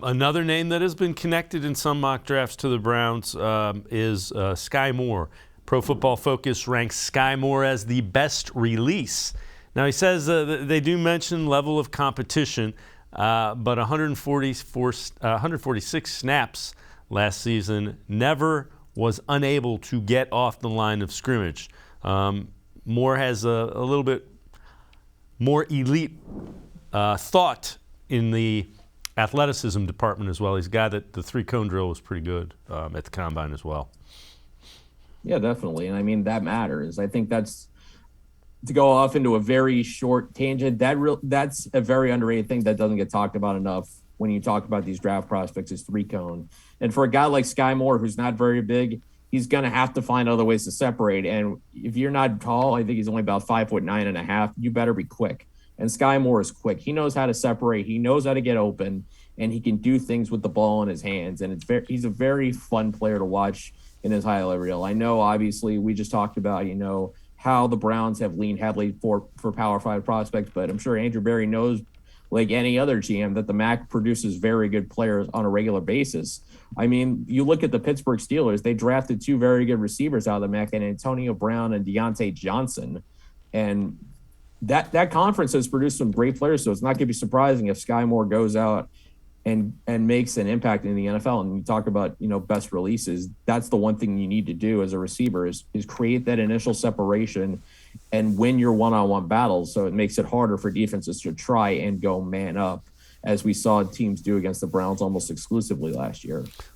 Another name that has been connected in some mock drafts to the Browns is Skyy Moore. Pro Football Focus ranks Skyy Moore as the best release. Now, he says they do mention level of competition, but 146 snaps last season, never was unable to get off the line of scrimmage. Moore has a little bit more elite thought in the athleticism department as well. He's a guy that the three-cone drill was pretty good at the combine as well. Yeah, definitely. And I mean, that matters. I think that's, to go off into a very short tangent, that's a very underrated thing that doesn't get talked about enough when you talk about these draft prospects is three-cone. And for a guy like Skyy Moore, who's not very big, he's going to have to find other ways to separate. And if you're not tall, I think he's only about 5'9.5", you better be quick. And Skyy Moore is quick. He knows how to separate. He knows how to get open, and he can do things with the ball in his hands. And he's a very fun player to watch in his highlight reel. I know, obviously, we just talked about, how the Browns have leaned heavily for Power 5 prospects, but I'm sure Andrew Berry knows, like any other GM, that the MAC produces very good players on a regular basis. I mean, you look at the Pittsburgh Steelers, they drafted two very good receivers out of the MAC, and Antonio Brown and Deontay Johnson. And that conference has produced some great players, so it's not going to be surprising if Skyy Moore goes out and makes an impact in the NFL. And you talk about, best releases. That's the one thing you need to do as a receiver is create that initial separation and win your one-on-one battles. So it makes it harder for defenses to try and go man up, as we saw teams do against the Browns almost exclusively last year.